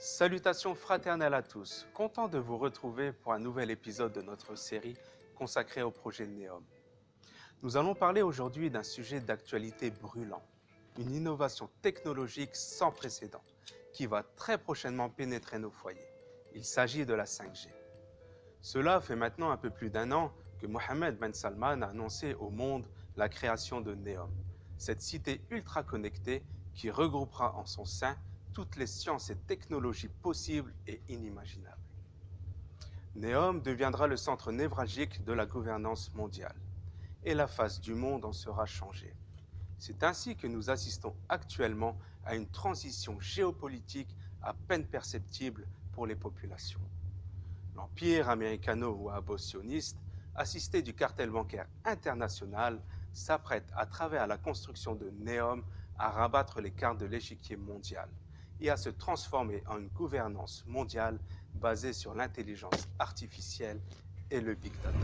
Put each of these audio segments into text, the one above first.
Salutations fraternelles à tous, content de vous retrouver pour un nouvel épisode de notre série consacrée au projet NEOM. Nous allons parler aujourd'hui d'un sujet d'actualité brûlant, une innovation technologique sans précédent qui va très prochainement pénétrer nos foyers. Il s'agit de la 5G. Cela fait maintenant un peu plus d'un an que Mohammed Ben Salman a annoncé au monde la création de NEOM, cette cité ultra connectée qui regroupera en son sein toutes les sciences et technologies possibles et inimaginables. NEOM deviendra le centre névralgique de la gouvernance mondiale et la face du monde en sera changée. C'est ainsi que nous assistons actuellement à une transition géopolitique à peine perceptible pour les populations. L'empire américano-wahhabio-sioniste, assisté du cartel bancaire international, s'apprête à travers la construction de NEOM à rabattre les cartes de l'échiquier mondial et à se transformer en une gouvernance mondiale basée sur l'intelligence artificielle et le big data.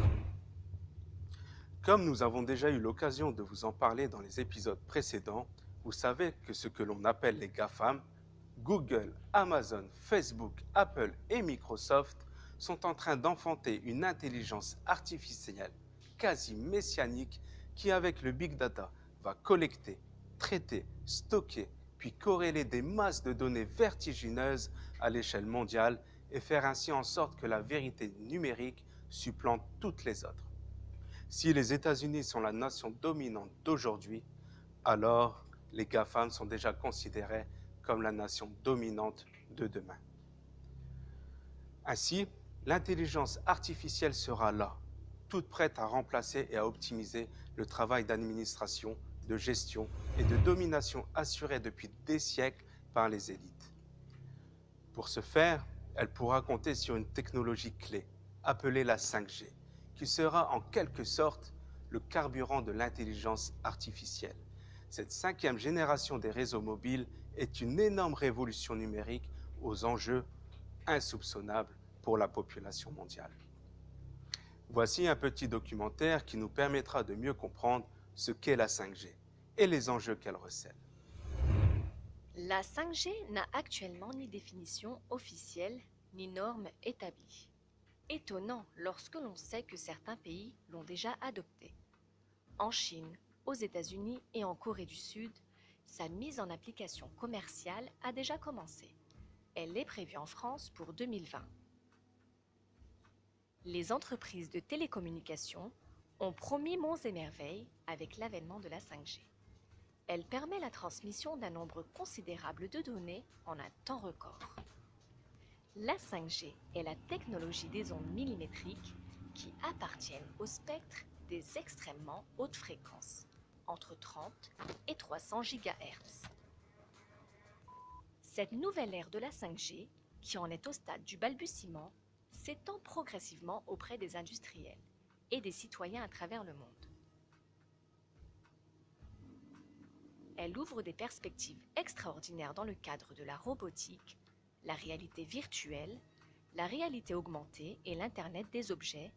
Comme nous avons déjà eu l'occasion de vous en parler dans les épisodes précédents, vous savez que ce que l'on appelle les GAFAM, Google, Amazon, Facebook, Apple et Microsoft, sont en train d'enfanter une intelligence artificielle quasi messianique qui, avec le big data, va collecter, traiter, stocker, puis corréler des masses de données vertigineuses à l'échelle mondiale et faire ainsi en sorte que la vérité numérique supplante toutes les autres. Si les États-Unis sont la nation dominante d'aujourd'hui, alors les GAFAM sont déjà considérés comme la nation dominante de demain. Ainsi, l'intelligence artificielle sera là, toute prête à remplacer et à optimiser le travail d'administration, de gestion et de domination assuré depuis des siècles par les élites. Pour ce faire, elle pourra compter sur une technologie clé, appelée la 5G, qui sera en quelque sorte le carburant de l'intelligence artificielle. Cette 5e génération des réseaux mobiles est une énorme révolution numérique aux enjeux insoupçonnables pour la population mondiale. Voici un petit documentaire qui nous permettra de mieux comprendre ce qu'est la 5G et les enjeux qu'elle recèle. La 5G n'a actuellement ni définition officielle ni norme établie. Étonnant lorsque l'on sait que certains pays l'ont déjà adoptée. En Chine, aux États-Unis et en Corée du Sud, sa mise en application commerciale a déjà commencé. Elle est prévue en France pour 2020. Les entreprises de télécommunications ont promis monts et merveilles avec l'avènement de la 5G. Elle permet la transmission d'un nombre considérable de données en un temps record. La 5G est la technologie des ondes millimétriques qui appartiennent au spectre des extrêmement hautes fréquences, entre 30 et 300 GHz. Cette nouvelle ère de la 5G, qui en est au stade du balbutiement, s'étend progressivement auprès des industriels et des citoyens à travers le monde. Elle ouvre des perspectives extraordinaires dans le cadre de la robotique, la réalité virtuelle, la réalité augmentée et l'Internet des objets,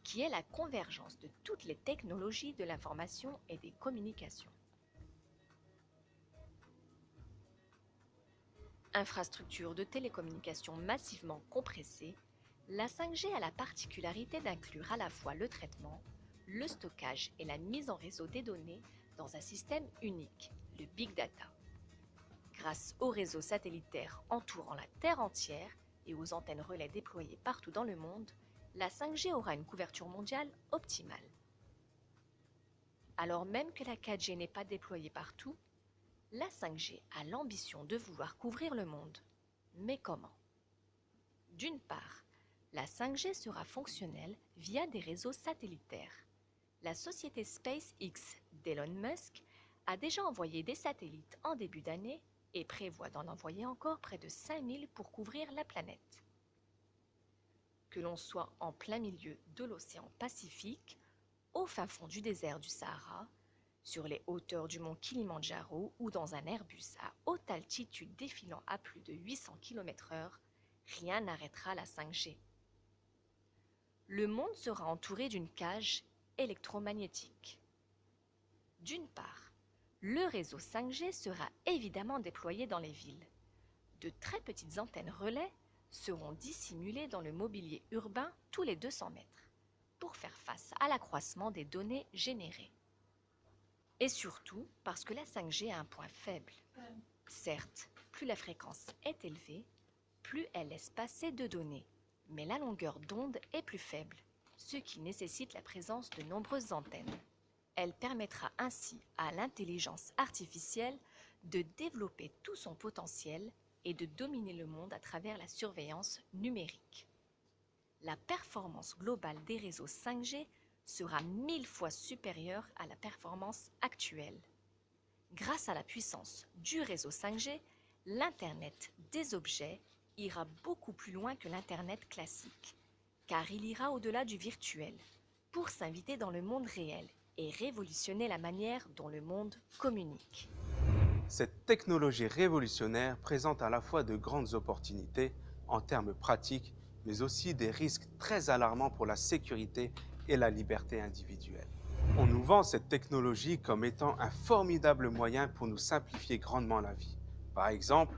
qui est la convergence de toutes les technologies de l'information et des communications. Infrastructure de télécommunications massivement compressée, la 5G a la particularité d'inclure à la fois le traitement, le stockage et la mise en réseau des données dans un système unique, le Big Data. Grâce aux réseaux satellitaires entourant la Terre entière et aux antennes relais déployées partout dans le monde, la 5G aura une couverture mondiale optimale. Alors même que la 4G n'est pas déployée partout, la 5G a l'ambition de vouloir couvrir le monde. Mais comment ? D'une part, la 5G sera fonctionnelle via des réseaux satellitaires. La société SpaceX d'Elon Musk a déjà envoyé des satellites en début d'année et prévoit d'en envoyer encore près de 5000 pour couvrir la planète. Que l'on soit en plein milieu de l'océan Pacifique, au fin fond du désert du Sahara, sur les hauteurs du mont Kilimandjaro ou dans un Airbus à haute altitude défilant à plus de 800 km/h, rien n'arrêtera la 5G. Le monde sera entouré d'une cage électromagnétique. D'une part, le réseau 5G sera évidemment déployé dans les villes. De très petites antennes relais seront dissimulées dans le mobilier urbain tous les 200 mètres pour faire face à l'accroissement des données générées. Et surtout parce que la 5G a un point faible. Certes, plus la fréquence est élevée, plus elle laisse passer de données, mais la longueur d'onde est plus faible, ce qui nécessite la présence de nombreuses antennes. Elle permettra ainsi à l'intelligence artificielle de développer tout son potentiel et de dominer le monde à travers la surveillance numérique. La performance globale des réseaux 5G sera 1000 fois supérieure à la performance actuelle. Grâce à la puissance du réseau 5G, l'Internet des objets ira beaucoup plus loin que l'Internet classique, car il ira au-delà du virtuel, pour s'inviter dans le monde réel et révolutionner la manière dont le monde communique. Cette technologie révolutionnaire présente à la fois de grandes opportunités en termes pratiques, mais aussi des risques très alarmants pour la sécurité et la liberté individuelle. On nous vend cette technologie comme étant un formidable moyen pour nous simplifier grandement la vie. Par exemple,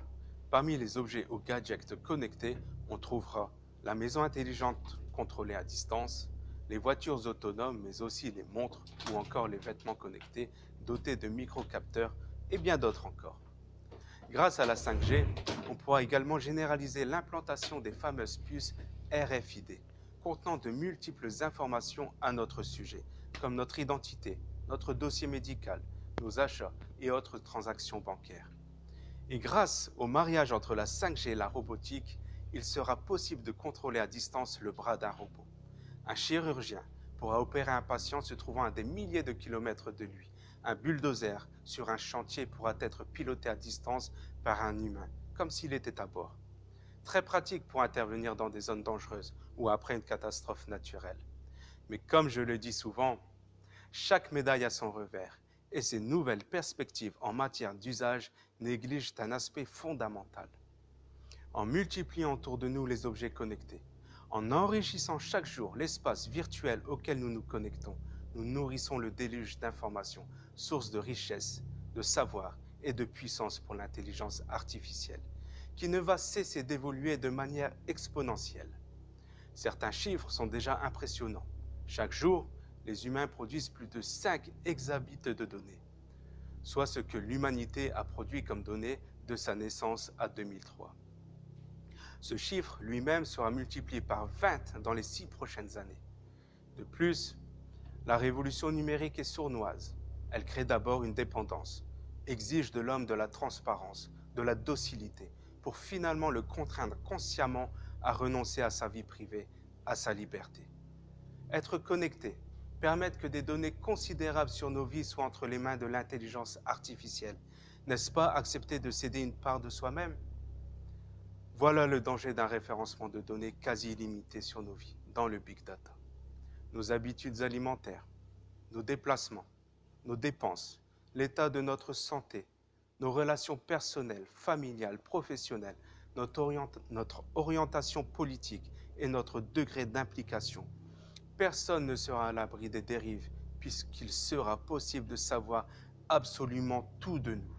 parmi les objets aux gadgets connectés, on trouvera la maison intelligente contrôlée à distance, les voitures autonomes, mais aussi les montres ou encore les vêtements connectés dotés de microcapteurs et bien d'autres encore. Grâce à la 5G, on pourra également généraliser l'implantation des fameuses puces RFID, contenant de multiples informations à notre sujet, comme notre identité, notre dossier médical, nos achats et autres transactions bancaires. Et grâce au mariage entre la 5G et la robotique, il sera possible de contrôler à distance le bras d'un robot. Un chirurgien pourra opérer un patient se trouvant à des milliers de kilomètres de lui. Un bulldozer sur un chantier pourra être piloté à distance par un humain, comme s'il était à bord. Très pratique pour intervenir dans des zones dangereuses ou après une catastrophe naturelle. Mais comme je le dis souvent, chaque médaille a son revers et ces nouvelles perspectives en matière d'usage négligent un aspect fondamental. En multipliant autour de nous les objets connectés, en enrichissant chaque jour l'espace virtuel auquel nous nous connectons, nous nourrissons le déluge d'informations, source de richesse, de savoir et de puissance pour l'intelligence artificielle, qui ne va cesser d'évoluer de manière exponentielle. Certains chiffres sont déjà impressionnants. Chaque jour, les humains produisent plus de 5 exabits de données, soit ce que l'humanité a produit comme données de sa naissance à 2003. Ce chiffre lui-même sera multiplié par 20 dans les 6 prochaines années. De plus, la révolution numérique est sournoise. Elle crée d'abord une dépendance, exige de l'homme de la transparence, de la docilité, pour finalement le contraindre consciemment à renoncer à sa vie privée, à sa liberté. Être connecté, permettre que des données considérables sur nos vies soient entre les mains de l'intelligence artificielle, n'est-ce pas accepter de céder une part de soi-même ? Voilà le danger d'un référencement de données quasi illimité sur nos vies, dans le big data. Nos habitudes alimentaires, nos déplacements, nos dépenses, l'état de notre santé, nos relations personnelles, familiales, professionnelles, notre orientation politique et notre degré d'implication. Personne ne sera à l'abri des dérives puisqu'il sera possible de savoir absolument tout de nous,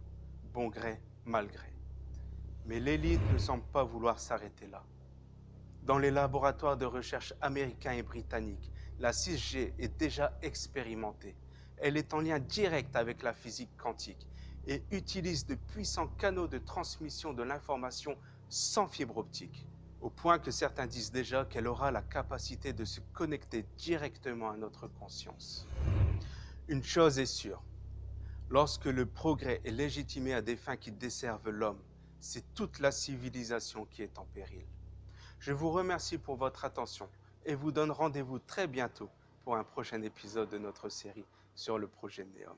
bon gré, mal gré. Mais l'élite ne semble pas vouloir s'arrêter là. Dans les laboratoires de recherche américains et britanniques, la 6G est déjà expérimentée. Elle est en lien direct avec la physique quantique et utilise de puissants canaux de transmission de l'information sans fibre optique, au point que certains disent déjà qu'elle aura la capacité de se connecter directement à notre conscience. Une chose est sûre, lorsque le progrès est légitimé à des fins qui desservent l'homme, c'est toute la civilisation qui est en péril. Je vous remercie pour votre attention et vous donne rendez-vous très bientôt pour un prochain épisode de notre série sur le projet NEOM.